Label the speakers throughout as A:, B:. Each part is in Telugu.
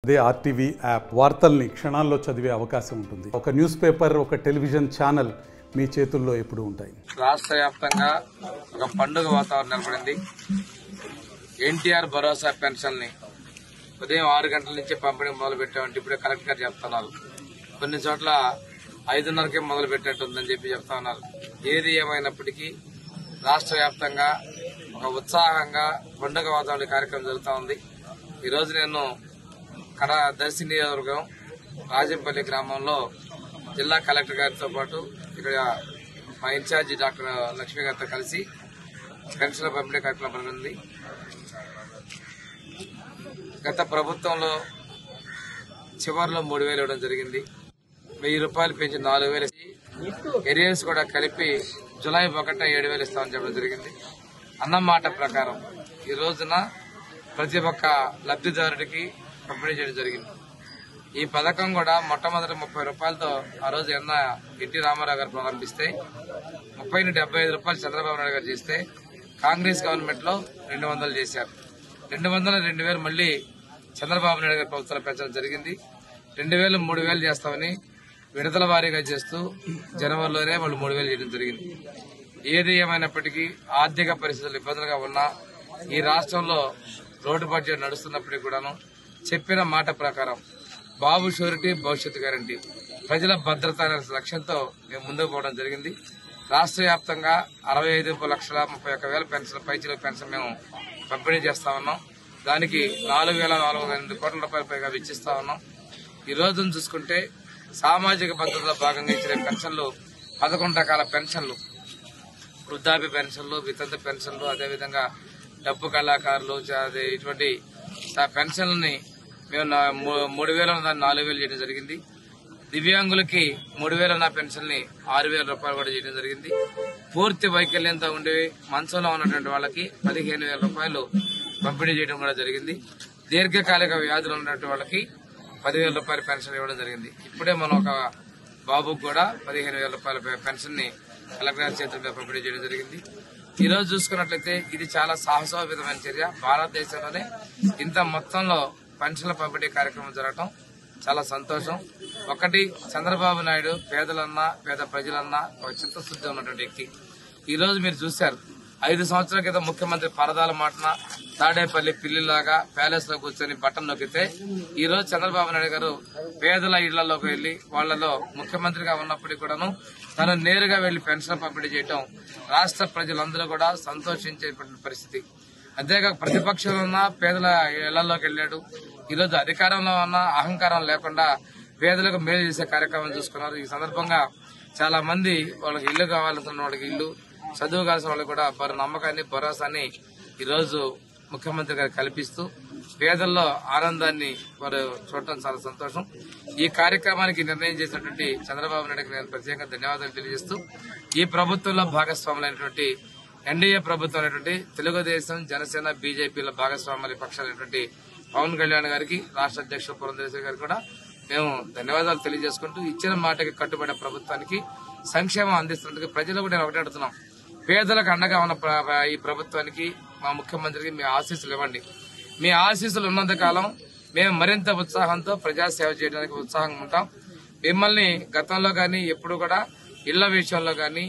A: అదే ఆర్టీవీ యాప్ వార్తల్ని క్షణాల్లో చదివే అవకాశం ఉంటుంది. ఒక న్యూస్ పేపర్, ఒక టెలివిజన్ ఛానల్ మీ చేతుల్లో ఎప్పుడూ ఉంటాయి.
B: రాష్ట్ర వ్యాప్తంగా ఒక పండుగ వాతావరణం నెలకొంది. ఎన్టీఆర్ భరోసా పెన్షన్ ని ఉదయం 6 గంటల నుంచి పంపిణీ మొదలు పెట్టామంటే ఇప్పుడే కలెక్టర్ గారు చెప్తున్నారు. కొన్ని చోట్ల 5:30కే మొదలు పెట్టినట్టుందని చెప్తా ఉన్నారు. ఏది ఏమైనప్పటికీ రాష్ట్ర వ్యాప్తంగా ఒక ఉత్సాహంగా పండుగ వాతావరణ కార్యక్రమం జరుగుతూ ఉంది. ఈ రోజు నేను దర్శి నియోజకవర్గం రాజంపల్లి గ్రామంలో జిల్లా కలెక్టర్ గారితో పాటు ఇక్కడ మా ఇన్ఛార్జి డాక్టర్ లక్ష్మి గారితో కలిసి పెన్షన్ల పంపిణీ కార్యక్రమం జరిగింది. గత ప్రభుత్వంలో చివరిలో 3,000 ఇవ్వడం జరిగింది. 1,000 రూపాయలు పెంచి 4,000 ఏరియర్స్ కూడా కలిపి జులై 1న 7,000 ఇస్తామని చెప్పడం జరిగింది. అన్నమాట ప్రకారం ఈ రోజున ప్రతి ఒక్క లబ్దిదారుడికి పంపిణీ చేయడం జరిగింది. ఈ పథకం కూడా మొట్టమొదటి 30 రూపాయలతో ఆ రోజు ఎన్టీ రామారావు గారు ప్రారంభిస్తే 30ని 75 రూపాయలు చంద్రబాబు నాయుడు గారు చేస్తే కాంగ్రెస్ గవర్నమెంట్ లో 200 చేశారు. 200 2,000 మళ్లీ చంద్రబాబు నాయుడు గారి ప్రభుత్వంలో పెంచడం జరిగింది. 2,000 3,000 చేస్తామని విడతల వారీగా చేస్తూ జనవరిలోనే వాళ్ళు 3,000 చేయడం జరిగింది. ఏది ఏమైనప్పటికీ ఆర్థిక పరిస్థితులు ఇబ్బందులుగా ఉన్నా ఈ రాష్ట్రంలో రోడ్డు బడ్జెట్ నడుస్తున్నప్పటికీ కూడాను చెప్పిన మాట ప్రకారం బాబు షూరిటీ భవిష్యత్తు గ్యారంటీ ప్రజల భద్రత అనే లక్ష్యంతో మేము ముందుకు పోవడం జరిగింది. రాష్ట్ర వ్యాప్తంగా 65,31,00,000 పెన్షన్ పైచిల పెన్షన్ మేము పంపిణీ చేస్తా ఉన్నాం. దానికి 4,408 కోట్ల రూపాయల పైగా వెచ్చిస్తా ఉన్నాం. ఈ రోజును చూసుకుంటే సామాజిక భద్రతలో భాగంగా ఇచ్చిన పెన్షన్లు 11 రకాల పెన్షన్లు, వృద్ధాప్య పెన్షన్లు, వితంతు పెన్షన్లు, అదేవిధంగా డప్పు కళాకారులు ఇటువంటి పెన్షన్లని మేము 3,000 దాన్ని 4,000 చేయడం జరిగింది. దివ్యాంగులకి 3,000 ఉన్న పెన్షన్ ని 6,000 రూపాయలు కూడా చేయడం జరిగింది. పూర్తి వైకల్యంతో ఉండి మంచంలో ఉన్నటువంటి వాళ్ళకి 15,000 రూపాయలు పంపిణీ చేయడం కూడా జరిగింది. దీర్ఘకాలిక వ్యాధులు ఉన్నటువంటి వాళ్ళకి 10,000 రూపాయల పెన్షన్ ఇవ్వడం జరిగింది. ఇప్పుడే మనం ఒక బాబుకు కూడా 15,000 రూపాయల పెన్షన్ ని కలెక్టర్ చేతుల్లో పంపిణీ చేయడం జరిగింది. ఈ రోజు చూసుకున్నట్లయితే ఇది చాలా సాహసోపేతమైన చర్య. భారతదేశంలోనే ఇంత మొత్తంలో పెన్షన్ల పంపిణీ కార్యక్రమం జరగడం చాలా సంతోషం. ఒకటి, చంద్రబాబు నాయుడు పేదలన్నా పేద ప్రజలన్నా ఒక చిత్తశుద్ధి ఉన్నటువంటి వ్యక్తి. ఈ రోజు మీరు చూశారు, 5 సంవత్సరాల క్రితం ముఖ్యమంత్రి పరదాల మాటన తాడేపల్లి పిల్లిలాగా ప్యాలెస్ లో కూర్చొని బటన్ నొక్కితే ఈ రోజు చంద్రబాబు నాయుడు గారు పేదల ఇళ్లలోకి వెళ్లి వాళ్లలో ముఖ్యమంత్రిగా ఉన్నప్పటికీ కూడాను తను నేరుగా వెళ్లి పెన్షన్ పంపిణీ చేయడం రాష్ట్ర ప్రజలందరూ కూడా సంతోషించేటువంటి పరిస్థితి. అంతేకాక ప్రతిపక్షంలో ఉన్న పేదల ఇళ్లలోకి వెళ్లాడు. ఈ రోజు అధికారంలో ఉన్న అహంకారం లేకుండా పేదలకు మేలు చేసే కార్యక్రమం చూసుకున్నారు. ఈ సందర్భంగా చాలా మంది వాళ్ళకి ఇల్లు కావాలనుకున్న వాళ్ళకి ఇల్లు, చదువు కావాల్సిన వాళ్ళకి కూడా వారి నమ్మకాన్ని, భరోసాని ఈ రోజు ముఖ్యమంత్రి గారు కల్పిస్తూ పేదల్లో ఆనందాన్ని వారు చూడటం చాలా సంతోషం. ఈ కార్యక్రమానికి నిర్ణయం చేసినటువంటి చంద్రబాబు నాయుడుకి నేను ప్రత్యేకంగా ధన్యవాదాలు తెలియజేస్తూ ఈ ప్రభుత్వంలో భాగస్వాములైనటువంటి ఎన్డీఏ ప్రభుత్వం అయినటువంటి తెలుగుదేశం, జనసేన, బీజేపీల భాగస్వామ్య పక్షాలైనటువంటి పవన్ కళ్యాణ్ గారికి, రాష్ట్ర అధ్యక్షుడు పురంధేశ్వరి గారికి కూడా మేము ధన్యవాదాలు తెలియజేసుకుంటూ ఇచ్చిన మాటకి కట్టుబడిన ప్రభుత్వానికి సంక్షేమం అందిస్తున్నందుకు ప్రజలు కూడా ఒకటి అడుగుతున్నాం. పేదలకు అండగా ఉన్న ఈ ప్రభుత్వానికి, మా ముఖ్యమంత్రికి మీ ఆశీస్సులు ఇవ్వండి. మీ ఆశీస్సులు ఉన్నంత కాలం మేము మరింత ఉత్సాహంతో ప్రజాసేవ చేయడానికి ఉత్సాహంగా ఉంటాం. మిమ్మల్ని గతంలో గానీ ఎప్పుడు కూడా ఇళ్ల విషయంలో గానీ,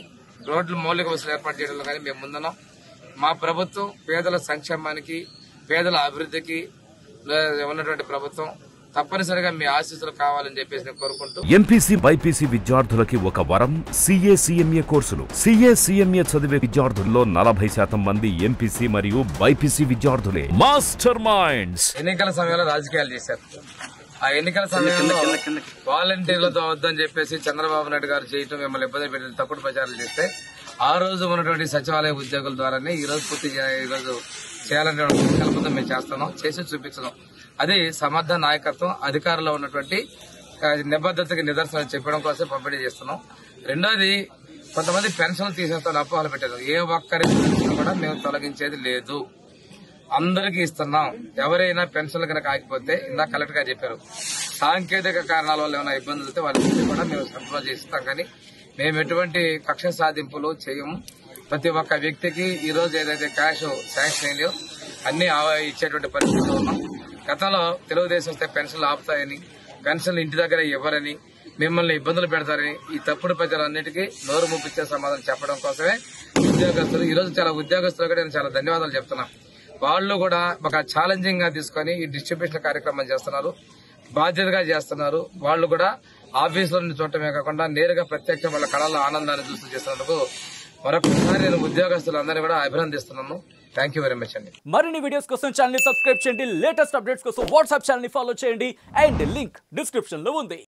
B: రోడ్లు మౌలిక వసతులు ఏర్పాటు చేయడంలో గానీ మేము ముందున్నాం. మా ప్రభుత్వం పేదల సంక్షేమానికి, పేదల అభివృద్ధికి ఉన్నటువంటి ప్రభుత్వం. తప్పనిసరిగా మీ ఆశీస్సులు కావాలని చెప్పేసి నేను కోరుకుంటూ
C: ఎంపీసీ బైపీసీ విద్యార్థులకి ఒక వరం CA CMA కోర్సులు. CA CMA చదివే విద్యార్థుల్లో 40% మంది ఎంపీసీ మరియు బైపీసీ విద్యార్థులే. Master minds.
B: ఎన్నికల సమయంలో రాజకీయాలు చేశారు. ఆ ఎన్నికల సమయంలో వాలంటీర్లతో వద్దని చెప్పేసి చంద్రబాబు నాయుడు గారు చేయటం, మిమ్మల్ని ఇబ్బంది పెట్టి తప్పుడు ప్రచారాలు చేస్తే ఆ రోజు ఉన్నటువంటి సచివాలయ ఉద్యోగుల ద్వారానే ఈ రోజు పూర్తి చేయాలనే సంకల్పంతో మేము చేస్తున్నాం, చేసి చూపించడం. అది సమర్థ నాయకత్వం, అధికారంలో ఉన్నటువంటి నిబద్ధతకి నిదర్శనం చెప్పడం కోసం పంపిణీ చేస్తున్నాం. రెండోది, కొంతమంది పెన్షన్లు తీసేస్తాను అపోహలు పెట్టారు. ఏ ఒక్కరి పెన్షన్ కూడా మేము తొలగించేది లేదు, అందరికీ ఇస్తున్నాం. ఎవరైనా పెన్షన్లు కనుక ఆగిపోతే ఇందాక కలెక్టర్ గారు చెప్పారు, సాంకేతిక కారణాల వల్ల ఏమైనా ఇబ్బందులు వస్తే వాళ్ళకి కూడా మేము సంప్రదించి చేస్తాం. కానీ మేము ఎటువంటి కక్ష సాధింపులు చేయము. ప్రతి ఒక్క వ్యక్తికి ఈ రోజు ఏదైతే క్యాష్ శాంక్షన్ అయ్యో అన్ని ఇచ్చేటువంటి పరిస్థితులు ఉన్నాం. గతంలో తెలుగుదేశం వస్తే పెన్షన్లు ఆపుతాయని, పెన్షన్లు ఇంటి దగ్గర ఇవ్వరని, మిమ్మల్ని ఇబ్బందులు పెడతారని ఈ తప్పుడు ప్రజలన్నిటికీ నోరు ముప్పించే సమాధానం చెప్పడం కోసమే ఉద్యోగస్తులు ఈరోజు చాలా ఉద్యోగస్తులు కూడా నేను చాలా ధన్యవాదాలు చెప్తున్నా. వాళ్ళు కూడా ఒక ఛాలెంజింగ్ గా తీసుకుని ఈ డిస్ట్రిబ్యూషన్ కార్యక్రమం చేస్తున్నారు, బాధ్యతగా చేస్తున్నారు. వాళ్ళు కూడా ఆఫీసులో చూడటమే కాకుండా నేరుగా ప్రత్యక్ష వాళ్ళ కళల్లో ఆనందాన్ని చూస్తూ చేస్తున్నందుకు మరొకసారి నేను ఉద్యోగస్తులందరినీ కూడా అభినందిస్తున్నాను. థ్యాంక్ యూ వెరీ మచ్ అండి.
D: మరిన్ని వీడియోస్ కోసం ఛానల్ ని సబ్స్క్రైబ్ చేయండి, లేటెస్ట్ అప్డేట్స్ కోసం వాట్సాప్ ఛానల్ ని ఫాలో చేయండి అండ్ లింక్ డిస్క్రిప్షన్ లో ఉంది.